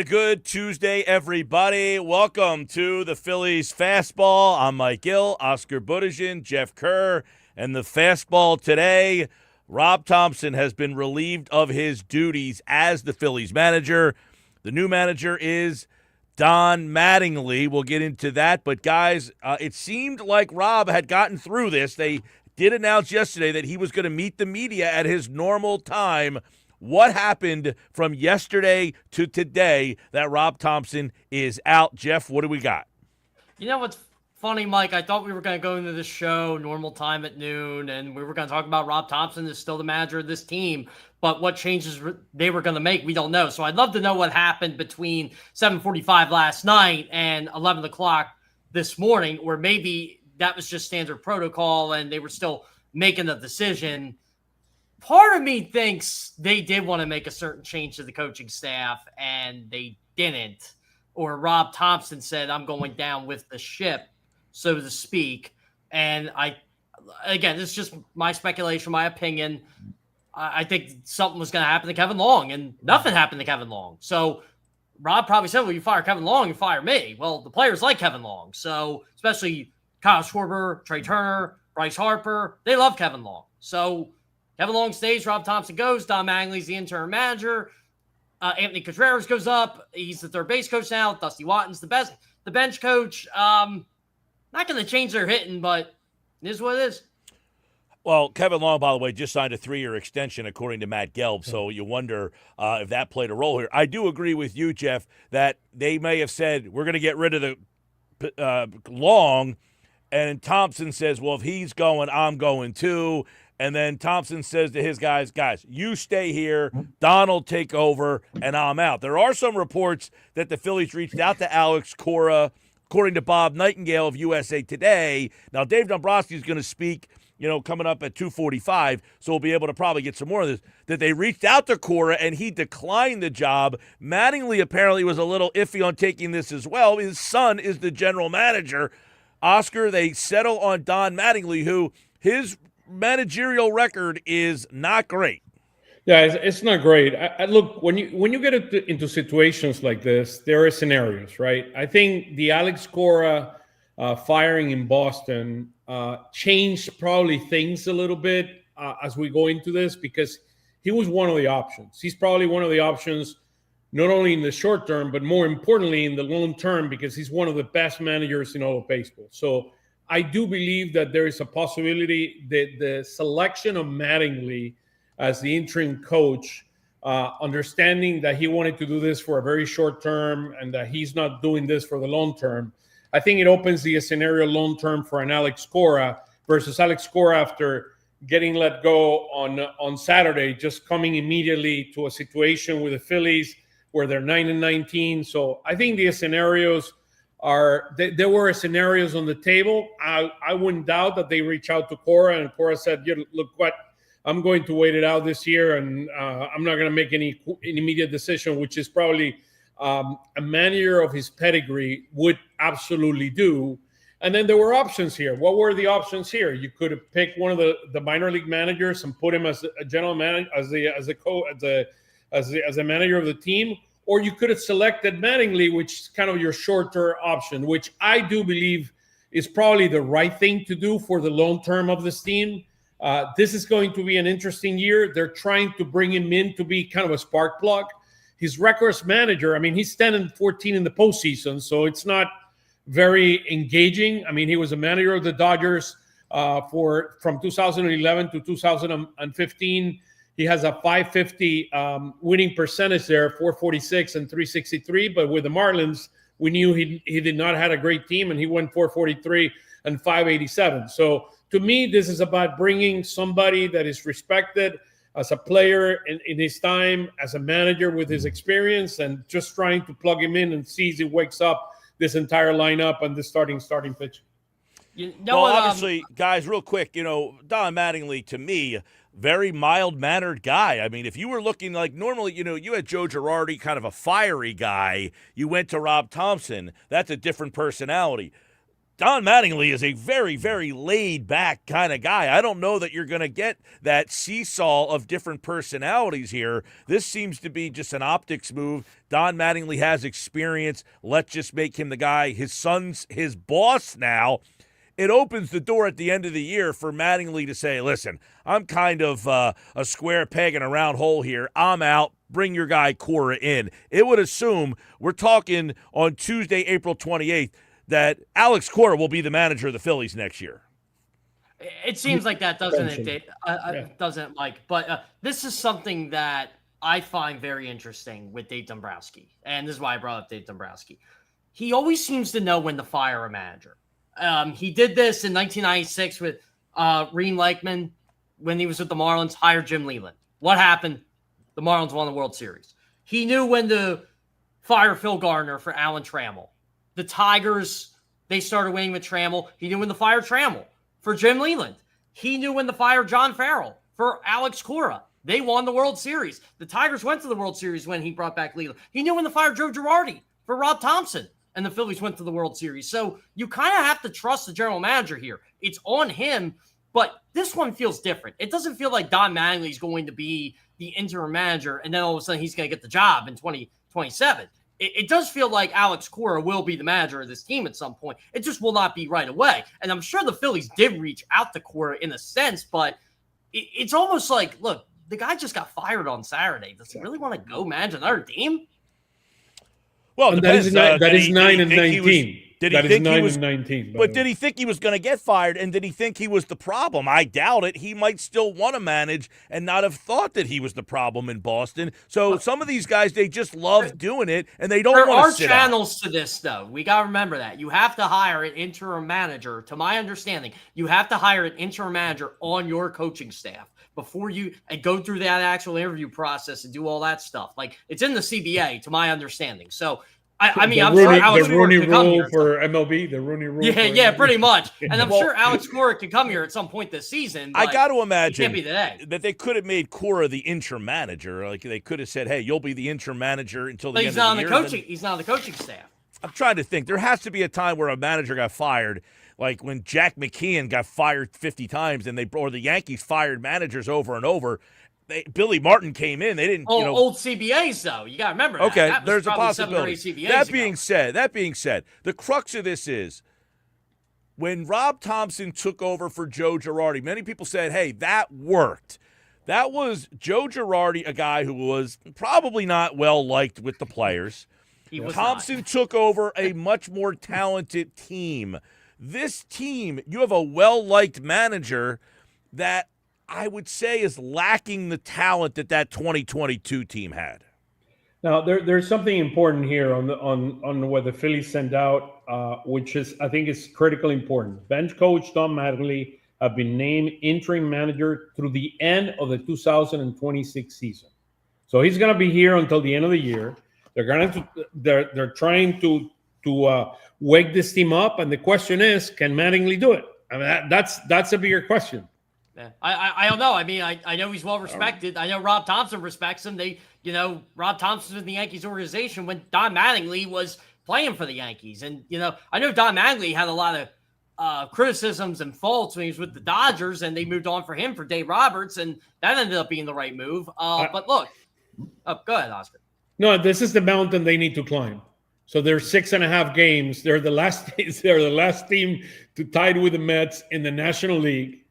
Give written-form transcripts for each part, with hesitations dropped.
good Tuesday, everybody. Welcome to the Phillies Fastball. I'm Mike Gill, Oscar Budejen, Jeff Kerr, and the Fastball today. Rob Thomson has been relieved of his duties as the Phillies manager. The new manager is Don Mattingly. We'll get into that. But, guys, it seemed like Rob had gotten through this. They did announce yesterday that he was going to meet the media at his normal time. What happened from yesterday to today that Rob Thomson is out? Jeff, what do we got? You know what's funny, Mike? I thought we were going to go into this show normal time at noon, and we were going to talk about Rob Thomson is still the manager of this team. But what changes they were going to make, we don't know. So I'd love to know what happened between 7:45 last night and 11 o'clock this morning, or maybe that was just standard protocol and they were still making the decision. Part of me thinks they did want to make a certain change to the coaching staff and they didn't. Or Rob Thomson said, I'm going down with the ship, so to speak. And again, this is just my speculation, my opinion. I think something was going to happen to Kevin Long, and nothing happened to Kevin Long. So Rob probably said, well, you fire Kevin Long, you fire me. Well, the players like Kevin Long. So especially Kyle Schwarber, Trey Turner, Bryce Harper, they love Kevin Long. So Kevin Long stays, Rob Thomson goes, Don Mattingly's the interim manager. Anthony Contreras goes up. He's the third base coach now. Dusty Watton's the bench coach. Not going to change their hitting, but it is what it is. Well, Kevin Long, by the way, just signed a 3-year extension, according to Matt Gelb, so you wonder if that played a role here. I do agree with you, Jeff, that they may have said, we're going to get rid of the Long, and Thomson says, well, if he's going, I'm going too. And then Thomson says to his guys, you stay here, Don will take over, and I'm out. There are some reports that the Phillies reached out to Alex Cora, according to Bob Nightingale of USA Today. Now, Dave Dombrowski is going to speak, coming up at 2:45, so we'll be able to probably get some more of this, that they reached out to Cora, and he declined the job. Mattingly apparently was a little iffy on taking this as well. His son is the general manager. Oscar, they settle on Don Mattingly, who his managerial record is not great. Yeah, it's not great. I look, when you get into situations like this, there are scenarios, right? I think the Alex Cora firing in Boston changed probably things a little bit as we go into this, because he was one of the options. He's probably one of the options, not only in the short term, but more importantly in the long term, because he's one of the best managers in all of baseball. So I do believe that there is a possibility that the selection of Mattingly as the interim coach, understanding that he wanted to do this for a very short term and that he's not doing this for the long term, I think it opens the scenario long term for an Alex Cora versus Alex Cora after getting let go on Saturday, just coming immediately to a situation with the Phillies where they're 9-19. So I think the scenarios there were scenarios on the table. I wouldn't doubt that they reach out to Cora, and Cora said, look what, I'm going to wait it out this year, and I'm not going to make any immediate decision, which is probably a manager of his pedigree would absolutely do. And then there were options here. What were the options here? You could have picked one of the minor league managers and put him as a general manager, as a manager of the team. Or you could have selected Mattingly, which is kind of your shorter option, which I do believe is probably the right thing to do for the long term of this team. This is going to be an interesting year. They're trying to bring him in to be kind of a spark plug. His records manager, I mean, he's 10-14 in the postseason, so it's not very engaging. I mean, he was a manager of the Dodgers from 2011 to 2015. He has a 550 winning percentage there, 446 and 363. But with the Marlins, we knew he did not have a great team, and he went 443 and 587. So to me, this is about bringing somebody that is respected as a player in his time, as a manager with his experience, and just trying to plug him in and see if he wakes up this entire lineup and the starting pitch. Obviously, guys, real quick, Don Mattingly, to me, very mild-mannered guy. I mean, if you were looking like normally, you had Joe Girardi, kind of a fiery guy. You went to Rob Thomson. That's a different personality. Don Mattingly is a very, very laid-back kind of guy. I don't know that you're going to get that seesaw of different personalities here. This seems to be just an optics move. Don Mattingly has experience. Let's just make him the guy. His son's his boss now. It opens the door at the end of the year for Mattingly to say, listen, I'm kind of a square peg in a round hole here. I'm out. Bring your guy Cora in. It would assume we're talking on Tuesday, April 28th, that Alex Cora will be the manager of the Phillies next year. It seems like that, doesn't it, Dave? Doesn't, Mike? But this is something that I find very interesting with Dave Dombrowski, and this is why I brought up Dave Dombrowski. He always seems to know when to fire a manager. He did this in 1996 with Reen Lakeman when he was with the Marlins, hired Jim Leland. What happened? The Marlins won the World Series. He knew when to fire Phil Gardner for Alan Trammell. The Tigers, they started winning with Trammell. He knew when to fire Trammell for Jim Leland. He knew when to fire John Farrell for Alex Cora. They won the World Series. The Tigers went to the World Series when he brought back Leland. He knew when to fire Joe Girardi for Rob Thomson, and the Phillies went to the World Series. So you kind of have to trust the general manager here. It's on him, but this one feels different. It doesn't feel like Don Mattingly is going to be the interim manager, and then all of a sudden he's going to get the job in 2027. It does feel like Alex Cora will be the manager of this team at some point. It just will not be right away. And I'm sure the Phillies did reach out to Cora in a sense, but it's almost like, look, the guy just got fired on Saturday. Does he really want to go manage another team? Well, that is 9 and 19. Did he think he was 19? But did he think he was going to get fired, and did he think he was the problem? I doubt it. He might still want to manage and not have thought that he was the problem in Boston. So some of these guys, they just love doing it, and they don't want to sit out. There are channels to this, though. We got to remember that. You have to hire an interim manager, to my understanding. You have to hire an interim manager on your coaching staff before you go through that actual interview process and do all that stuff. Like, it's in the CBA, to my understanding. So, I mean, I'm sure Alex Cora could come here for MLB, the Rooney Rule. Yeah, pretty much. And I'm sure Alex Cora could come here at some point this season. I got to imagine can't be today. that they could have made Cora the interim manager. Like, they could have said, "Hey, you'll be the interim manager until the end of the year." He's not on the coaching staff. I'm trying to think. There has to be a time where a manager got fired, like when Jack McKeon got fired 50 times, and or the Yankees fired managers over and over. Billy Martin came in. They didn't, old CBAs though. You got to remember that. Okay, that there's a possibility. That being said, the crux of this is when Rob Thomson took over for Joe Girardi. Many people said, "Hey, that worked." That was Joe Girardi, a guy who was probably not well liked with the players. Thomson took over a much more talented team. This team, you have a well-liked manager that I would say is lacking the talent that 2022 team had. Now, there's something important here on what the Phillies send out, which is, I think, is critically important. Bench coach Don Mattingly have been named interim manager through the end of the 2026 season. So he's going to be here until the end of the year. They're trying to wake this team up, and the question is, can Mattingly do it? I mean, that's a bigger question. Yeah. I don't know. I mean, I know he's well respected. I know Rob Thomson respects him. Rob Thompson was in the Yankees organization when Don Mattingly was playing for the Yankees. And, I know Don Mattingly had a lot of criticisms and faults when he was with the Dodgers, and they moved on for him for Dave Roberts, and that ended up being the right move. But look, go ahead, Oscar. No, this is the mountain they need to climb. So they're 6.5 games. They're the last team to tied with the Mets in the National League.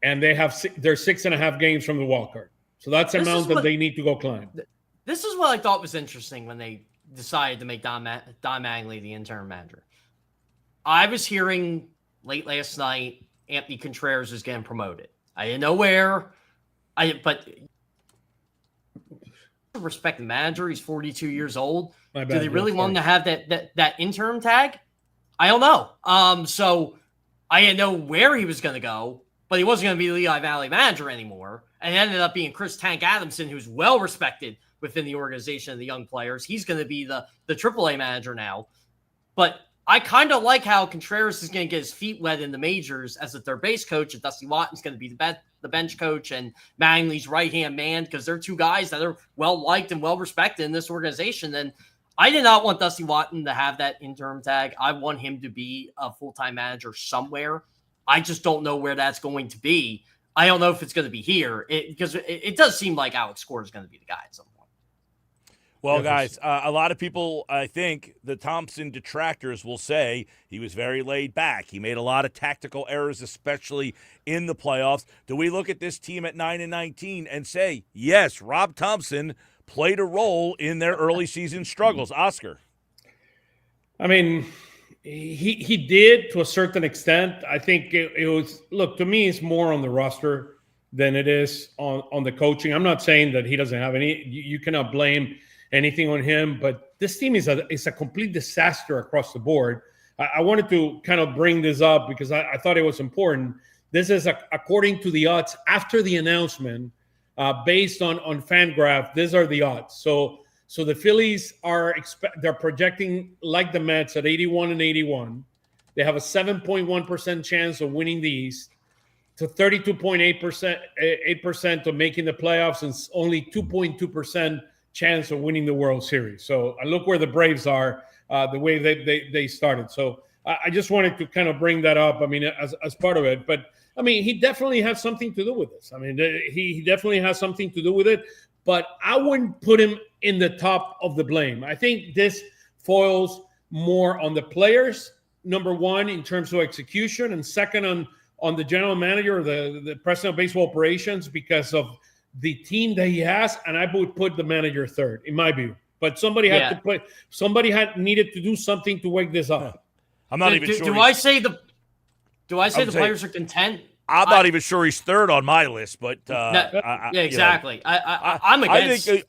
And they're 6.5 games from the wild card. So that's a mountain they need to go climb. This is what I thought was interesting when they decided to make Don Mattingly the interim manager. I was hearing late last night Anthony Contreras was getting promoted. I didn't know where. But respect the manager. He's 42 years old. Do they really want him to have that interim tag? I don't know. So I didn't know where he was going to go. But he wasn't going to be the Lehigh Valley manager anymore. And it ended up being Chris Tank Adamson, who's well respected within the organization of the young players. He's going to be the AAA manager now. But I kind of like how Contreras is going to get his feet wet in the majors as a third base coach, and Dusty Watton's going to be the bench coach and Mattingly's right-hand man, because they're two guys that are well-liked and well-respected in this organization. And I did not want Dusty Watson to have that interim tag. I want him to be a full-time manager somewhere. I just don't know where that's going to be. I don't know if it's going to be here because it does seem like Alex Cora is going to be the guy at some point. Well, guys, a lot of people, I think, the Thomson detractors will say he was very laid back. He made a lot of tactical errors, especially in the playoffs. Do we look at this team at 9-19 and say, yes, Rob Thomson played a role in their early season struggles? Oscar. I mean, he did to a certain extent. I think it was, look, to me, it's more on the roster than it is on the coaching. I'm not saying that he doesn't have any. You cannot blame anything on him, but this team is a complete disaster across the board. I wanted to kind of bring this up because I thought it was important. This is according to the odds after the announcement, based on FanGraph. These are the odds. So the Phillies they're projecting like the Mets at 81-81. They have a 7.1% chance of winning the East, to 32.8% of making the playoffs, and only 2.2% chance of winning the World Series. So I look where the Braves are, the way they started. So I just wanted to kind of bring that up. I mean, as part of it, but I mean, he definitely has something to do with this. I mean, he definitely has something to do with it, but I wouldn't put him in the top of the blame. I think this foils more on the players, number one, in terms of execution, and second on the general manager or the president of baseball operations because of the team that he has, and I would put the manager third, in my view. But somebody had needed to do something to wake this up. I'm not even sure. Do I say the players are content? I'm not even sure he's third on my list, but exactly. I'm against. I think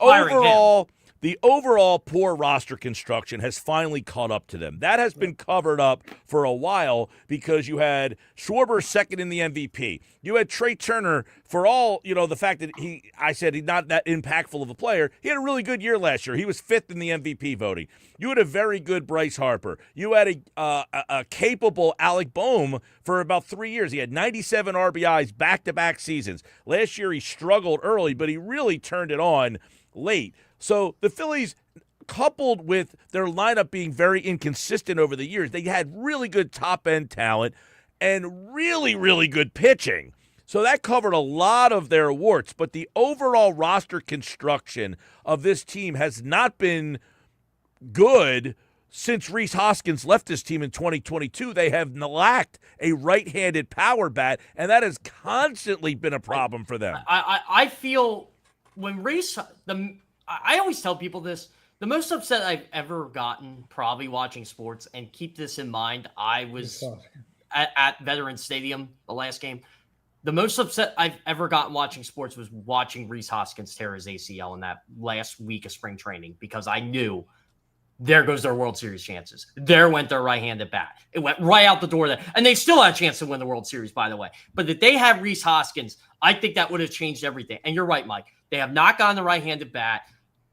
the overall poor roster construction has finally caught up to them. That has been covered up for a while because you had Schwarber second in the MVP. You had Trey Turner, for all, the fact that he's not that impactful of a player. He had a really good year last year. He was fifth in the MVP voting. You had a very good Bryce Harper. You had a capable Alec Boehm for about 3 years. He had 97 RBIs back-to-back seasons. Last year he struggled early, but he really turned it on late. So the Phillies, coupled with their lineup being very inconsistent over the years, they had really good top-end talent and really, really good pitching. So that covered a lot of their warts. But the overall roster construction of this team has not been good since Rhys Hoskins left this team in 2022. They have lacked a right-handed power bat, and that has constantly been a problem for them. I feel when Rhys I always tell people this, the most upset I've ever gotten probably watching sports, and keep this in mind, I was at Veterans Stadium the last game. The most upset I've ever gotten watching sports was watching Rhys Hoskins tear his ACL in that last week of spring training, because I knew there goes their World Series chances. There went their right-handed bat. It went right out the door there. And they still had a chance to win the World Series, by the way. But that they have Rhys Hoskins, I think that would have changed everything. And you're right, Mike. They have not gotten the right-handed bat.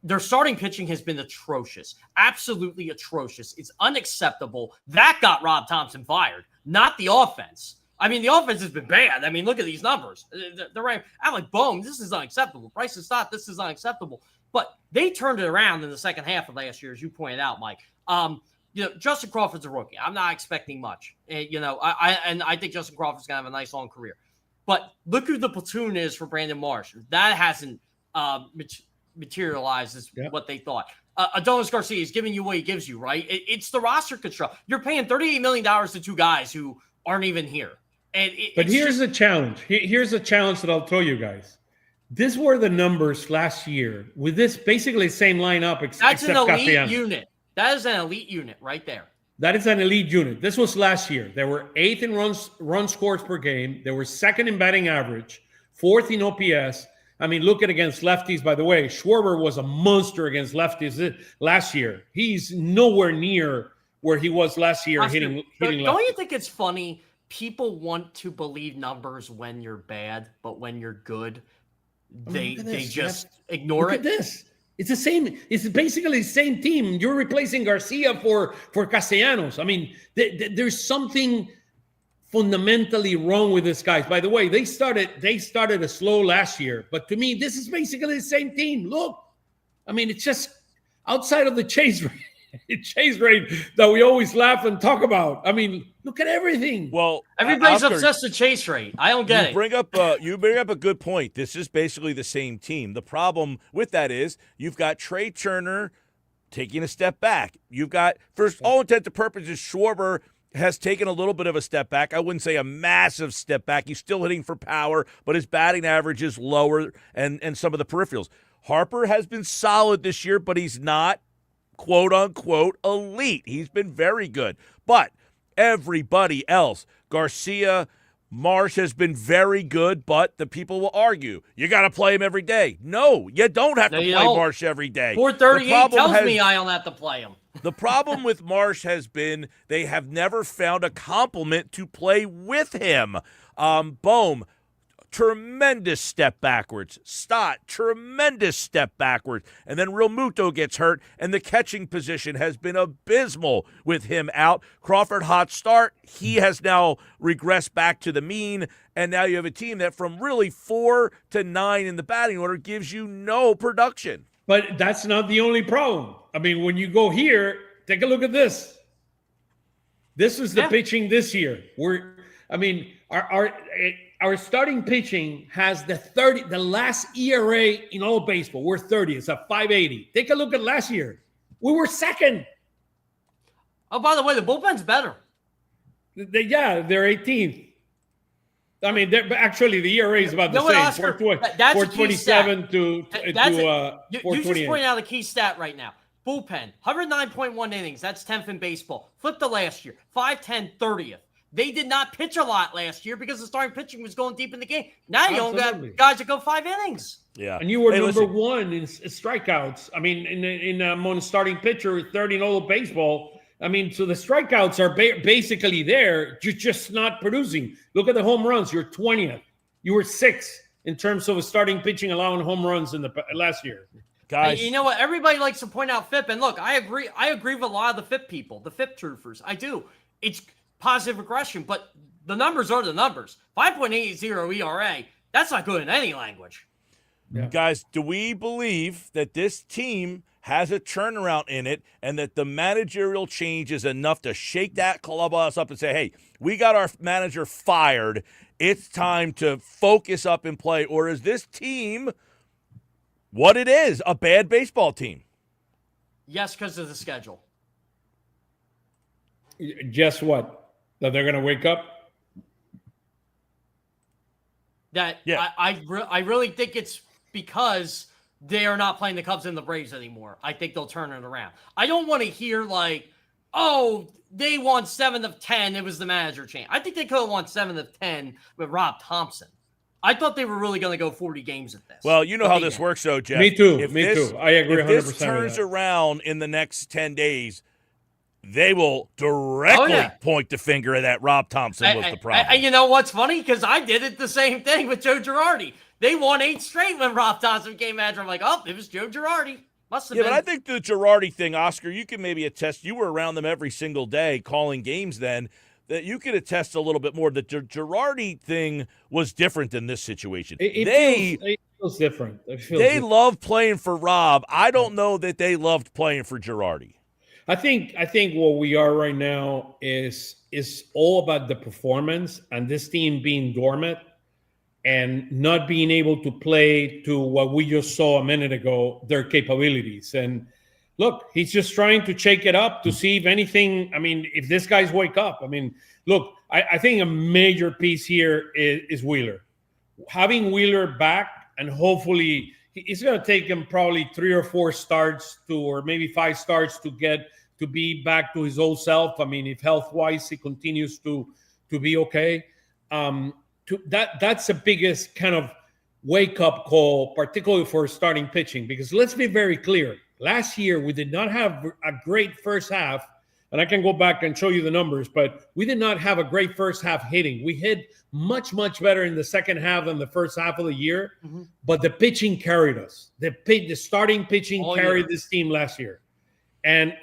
Their starting pitching has been atrocious, absolutely atrocious. It's unacceptable. That got Rob Thomson fired, not the offense. I mean, the offense has been bad. I mean, look at these numbers. They're right. I'm like, boom, this is unacceptable. Bryce is not, this is unacceptable. But they turned it around in the second half of last year, as you pointed out, Mike. Justin Crawford's a rookie. I'm not expecting much. I think Justin Crawford's going to have a nice long career. But look who the platoon is for Brandon Marsh. That hasn't materialized as what they thought. Adonis Garcia is giving you what he gives you, right? It's the roster construction. You're paying $38 million to two guys who aren't even here. But here's the challenge. Here's the challenge that I'll throw you guys. These were the numbers last year with this basically same lineup. That's an elite unit. That is an elite unit right there. That is an elite unit. This was last year. They were 8th in run scores per game. They were 2nd in batting average, 4th in OPS. I mean, look at against lefties, by the way. Schwarber was a monster against lefties last year. He's nowhere near where he was last year hitting lefties. Don't you think it's funny? People want to believe numbers when you're bad, but when you're good, they just ignore it. Look at this. It's the same. It's basically the same team. You're replacing Garcia for Castellanos. I mean, there's something fundamentally wrong with this guys. By the way, they started a slow last year, but to me, this is basically the same team. Look, I mean, it's just outside of the chase rate that we always laugh and talk about. I mean, look at everything. Well, everybody's Oscar, obsessed with chase rate. I don't get it. You bring up a good point. This is basically the same team. The problem with that is you've got Trey Turner taking a step back. You've got, for all intents and purposes, Schwarber has taken a little bit of a step back. I wouldn't say a massive step back. He's still hitting for power, but his batting average is lower and some of the peripherals. Harper has been solid this year, but he's not quote-unquote elite. He's been very good. But everybody else, Garcia, Marsh has been very good, but the people will argue, you got to play him every day. No, you don't have to play Marsh every day. 438 tells me I don't have to play him. The problem with Marsh has been they have never found a complement to play with him. Bohm, tremendous step backwards. Stott, tremendous step backwards. And then Real Muto gets hurt, and the catching position has been abysmal with him out. Crawford, hot start. He has now regressed back to the mean, and now you have a team that from really 4 to 9 in the batting order gives you no production. But that's not the only problem. I mean, when you go here, take a look at this. This is the pitching this year. Our starting pitching has the last ERA in all of baseball. We're 30. It's a 5.80. Take a look at last year. We were second. Oh, by the way, the bullpen's better. They're 18th. I mean, actually, the ERA is about the same. Oscar, that's 427 to 428. You just pointed out a key stat right now. Bullpen, 109.1 innings. That's 10th in baseball. Flip to last year, 5-10, 30th. They did not pitch a lot last year because the starting pitching was going deep in the game. Now you don't got guys that go 5 innings. Yeah, and you were number one in strikeouts. I mean, in among starting pitcher, 3rd in all of baseball. I mean, so the strikeouts are basically there. You're just not producing. Look at the home runs. You're 20th. You were 6th in terms of starting pitching allowing home runs in the last year. Guys, you know what? Everybody likes to point out FIP, and look, I agree with a lot of the FIP people, the FIP truthers. I do. It's positive regression, but the numbers are the numbers. 5.80 ERA. That's not good in any language. Yeah. Guys, do we believe that this team has a turnaround in it and that the managerial change is enough to shake that clubhouse up and say, hey, we got our manager fired. It's time to focus up and play. Or is this team what it is, a bad baseball team? Yes, because of the schedule. Guess what? That they're going to wake up? I really think it's because they are not playing the Cubs and the Braves anymore. I think they'll turn it around. I don't want to hear like, oh, they won 7 of 10. It was the manager change. I think they could have won 7 of 10 with Rob Thomson. I thought they were really going to go 40 games at this. Well, you know how this works, though, Jeff. Me too. I agree 100%. If this turns around in the next 10 days, they will directly point the finger at that Rob Thomson was the problem. And you know what's funny? Because I did it the same thing with Joe Girardi. They won 8 straight when Rob Thomson became manager. I'm like, oh, it was Joe Girardi. Must have been. But I think the Girardi thing, Oscar, you can maybe attest. You were around them every single day calling games then. That you could attest a little bit more. The Girardi thing was different than this situation. It feels different. They love playing for Rob. I don't know that they loved playing for Girardi. I think what we are right now is all about the performance and this team being dormant and not being able to play to what we just saw a minute ago, their capabilities. And look, he's just trying to shake it up to see if anything, I mean, if these guys wake up. I mean, look, I think a major piece here is Wheeler. Having Wheeler back, and hopefully it's going to take him probably 3 or 4 starts or maybe 5 starts to get to be back to his old self. I mean, if health-wise he continues to be okay. That's the biggest kind of wake-up call, particularly for starting pitching, because let's be very clear. Last year, we did not have a great first half, and I can go back and show you the numbers, but we did not have a great first half hitting. We hit much, much better in the second half than the first half of the year, but the pitching carried us. The starting pitching carried this team last year. And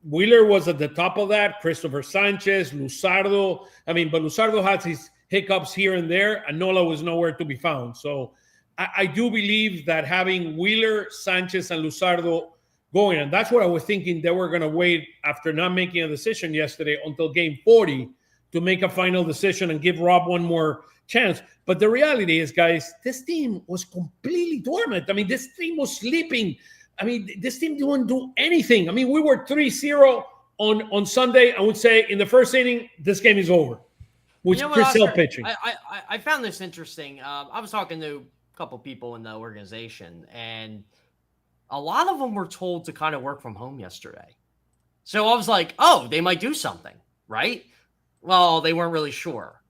Wheeler was at the top of that, Christopher Sanchez, Luzardo. I mean, but Luzardo has his hiccups here and there, and Nola was nowhere to be found. So I do believe that having Wheeler, Sanchez, and Luzardo going. And that's what I was thinking. They were going to wait after not making a decision yesterday until game 40 to make a final decision and give Rob one more chance. But the reality is, guys, this team was completely dormant. I mean, this team was sleeping. I mean, this team didn't do anything. I mean, we were 3-0 on Sunday. I would say in the first inning, this game is over. With Chris Hill pitching. I found this interesting. I was talking to a couple people in the organization, and a lot of them were told to kind of work from home yesterday. So I was like, oh, they might do something, right? Well, they weren't really sure.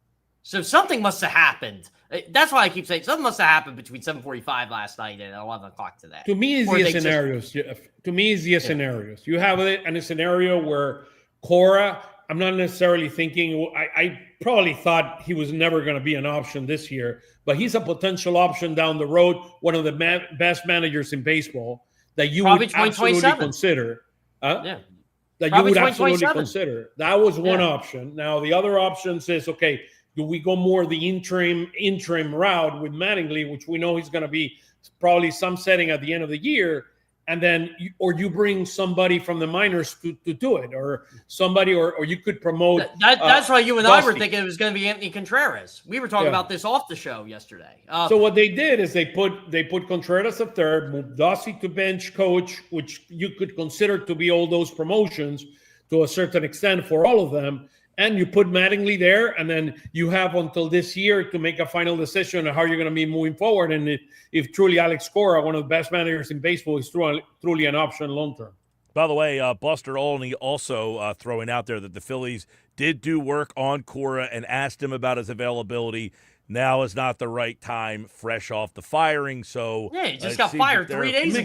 So something must have happened. That's why I keep saying something must have happened between 7:45 last night and 11 o'clock today. To me, it's the scenarios. To me, it's the scenarios. You have it in a scenario where Cora, I'm not necessarily thinking, I probably thought he was never going to be an option this year, but he's a potential option down the road, one of the best managers in baseball that you probably would absolutely consider. Yeah. That probably you would absolutely consider. That was one option. Now, the other option says, okay, do we go more the interim route with Mattingly, which we know he's going to be probably some setting at the end of the year, and then you bring somebody from the minors to do it, or somebody, or you could promote. That's why you and I were thinking it was going to be Anthony Contreras. We were talking about this off the show yesterday. So what they did is they put Contreras at third, moved Dusty to bench coach, which you could consider to be all those promotions to a certain extent for all of them. And you put Mattingly there, and then you have until this year to make a final decision on how you're going to be moving forward. And if truly Alex Cora, one of the best managers in baseball, is truly an option long term. By the way, Buster Olney also throwing out there that the Phillies did do work on Cora and asked him about his availability. Now is not the right time, fresh off the firing. So yeah, he just got fired 3 days ago.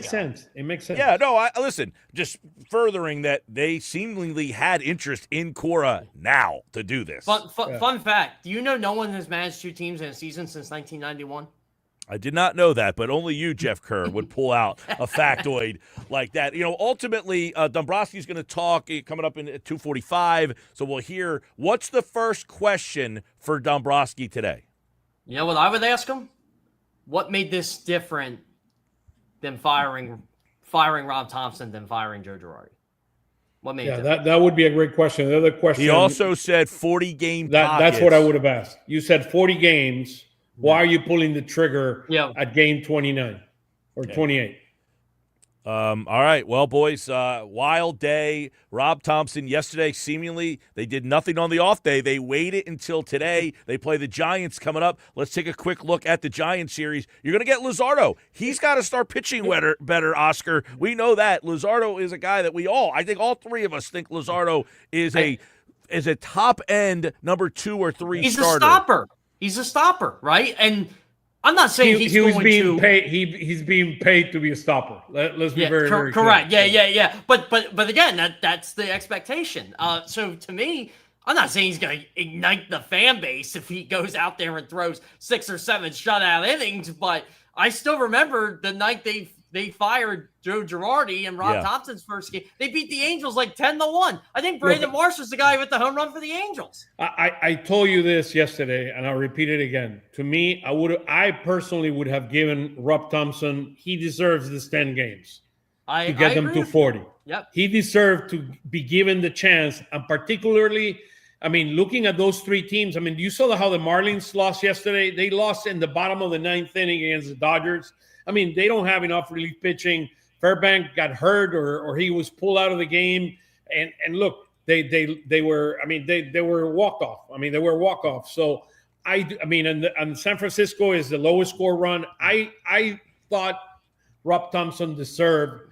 It makes sense. Yeah, no, listen, just furthering that they seemingly had interest in Cora now to do this. Fun fact, do you know no one has managed 2 teams in a season since 1991? I did not know that, but only you, Jeff Kerr, would pull out a factoid like that. You know, ultimately, Dombrowski's going to talk coming up in 2:45, so we'll hear what's the first question for Dombrowski today. You know what I would ask him? What made this different than firing Rob Thomson than firing Joe Girardi? What made it that would be a great question. The other question. He also said 40-game That's what I would have asked. You said 40 games. Why are you pulling the trigger at game 29 or 28? All right. Well, boys, wild day. Rob Thomson yesterday, seemingly, they did nothing on the off day. They waited until today. They play the Giants coming up. Let's take a quick look at the Giants series. You're going to get Luzardo. He's got to start pitching better, Oscar. We know that. Luzardo is a guy that I think all three of us think Luzardo is a top-end number 2 or 3 He's starter. A stopper. He's a stopper, right? And I'm not saying he's being paid. He's being paid to be a stopper. Let's be very correct. Clear. Yeah. But again, that's the expectation. So to me, I'm not saying he's going to ignite the fan base if he goes out there and throws 6 or 7 shutout innings. But I still remember the night they fired Joe Girardi and Rob Thompson's first game. They beat the Angels like 10-1. I think Brandon Marsh was the guy with the home run for the Angels. I told you this yesterday, and I'll repeat it again. To me, I personally would have given Rob Thomson. He deserves this 10 games to get them to 40. Yep. He deserved to be given the chance, and particularly, I mean, looking at those 3 teams. I mean, you saw how the Marlins lost yesterday. They lost in the bottom of the 9th inning against the Dodgers. I mean, they don't have enough relief pitching. Fairbank got hurt or he was pulled out of the game. And look, they were walked off. I mean, they were walk off. So and San Francisco is the lowest score run. I thought Rob Thomson deserved.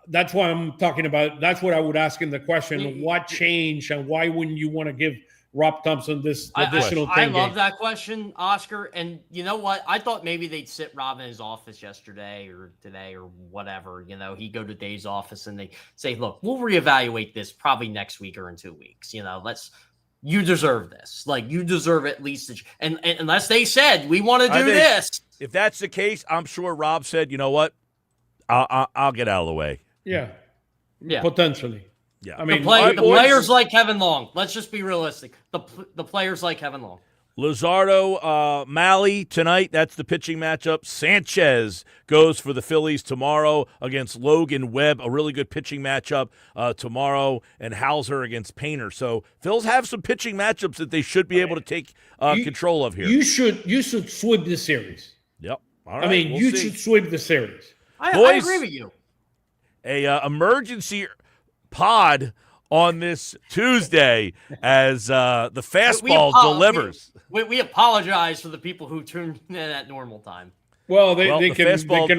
That's why I'm talking about. That's what I would ask him the question: what changed, and why wouldn't you want to give Rob Thomson this additional 10 games? I love that question, Oscar. And you know what? I thought maybe they'd sit Rob in his office yesterday or today or whatever. You know, he'd go to Dave's office and they say, look, we'll reevaluate this probably next week or in 2 weeks. You know, you deserve this. Like, you deserve at least. And unless they said, we want to do this. If that's the case, I'm sure Rob said, you know what? I'll get out of the way. Yeah. Potentially. Yeah, I mean, the players like Kevin Long. Let's just be realistic. The players like Kevin Long. Luzardo, Malley tonight. That's the pitching matchup. Sanchez goes for the Phillies tomorrow against Logan Webb. A really good pitching matchup tomorrow. And Hauser against Painter. So Phils have some pitching matchups that they should be able to take control of here. You should sweep the series. Yep. All right, I mean, we'll you see. should sweep the series. I agree with you. A emergency pod on this Tuesday as the fastball delivers. We apologize for the people who tuned in at normal time. Well, they can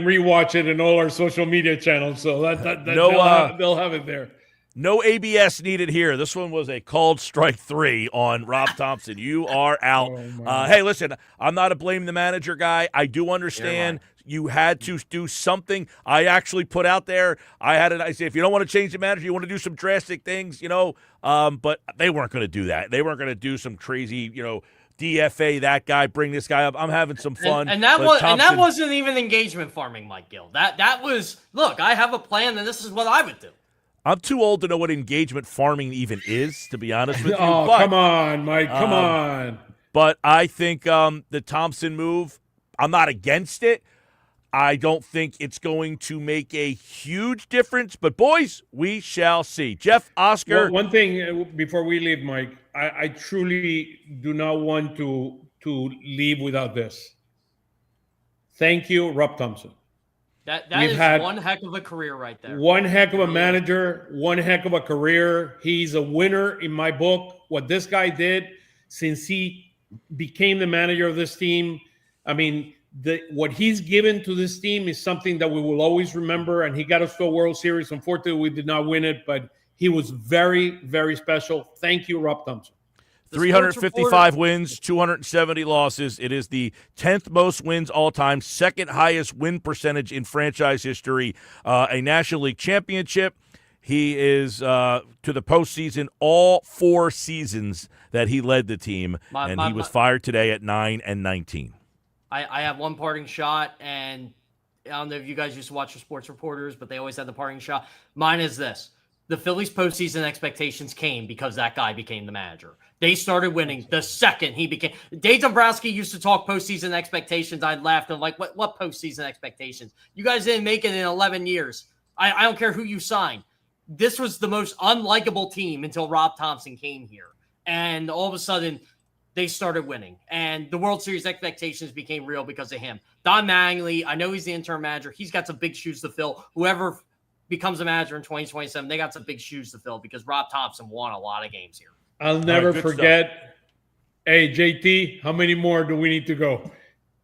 rewatch it in all our social media channels, so they'll have it there. No ABS needed here. This one was a called strike 3 on Rob Thomson. You are out. Hey, listen, I'm not a blame the manager guy. I do understand you had to do something. I actually put out there, I say, if you don't want to change the manager, you want to do some drastic things, but they weren't going to do that. They weren't going to do some crazy, DFA that guy, bring this guy up. I'm having some fun. And that wasn't even engagement farming, Mike Gill. That was, look, I have a plan, and this is what I would do. I'm too old to know what engagement farming even is, to be honest with you. Come on, Mike. Come on. But I think the Thomson move, I'm not against it. I don't think it's going to make a huge difference. But, boys, we shall see. Jeff, Oscar. One thing before we leave, Mike, I truly do not want to leave without this. Thank you, Rob Thomson. That is one heck of a career right there. One heck of a manager, one heck of a career. He's a winner in my book. What this guy did since he became the manager of this team, I mean, what he's given to this team is something that we will always remember, and he got us to a World Series. Unfortunately, we did not win it, but he was very, very special. Thank you, Rob Thomson. 355 wins, 270 losses. It is the 10th most wins all time, second highest win percentage in franchise history, a National League championship. He is to the postseason all 4 seasons that he led the team, and he was fired today at 9-19. I have one parting shot, and I don't know if you guys used to watch the sports reporters, but they always had the parting shot. Mine is this. The Phillies' postseason expectations came because that guy became the manager. They started winning the second he became. Dave Dombrowski used to talk postseason expectations. I'd laugh and like, what postseason expectations? You guys didn't make it in 11 years. I don't care who you signed. This was the most unlikable team until Rob Thomson came here. And all of a sudden, they started winning. And the World Series expectations became real because of him. Don Mattingly, I know he's the interim manager. He's got some big shoes to fill. Whoever becomes a manager in 2027, they got some big shoes to fill because Rob Thomson won a lot of games here. I'll never forget. Hey, JT, how many more do we need to go?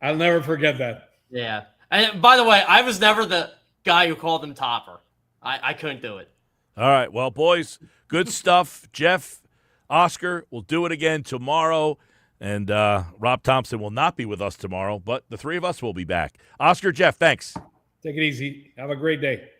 I'll never forget that. Yeah. And by the way, I was never the guy who called him topper. I couldn't do it. All right. Well, boys, good stuff. Jeff, Oscar, we'll do it again tomorrow. And Rob Thomson will not be with us tomorrow, but the 3 of us will be back. Oscar, Jeff, thanks. Take it easy. Have a great day.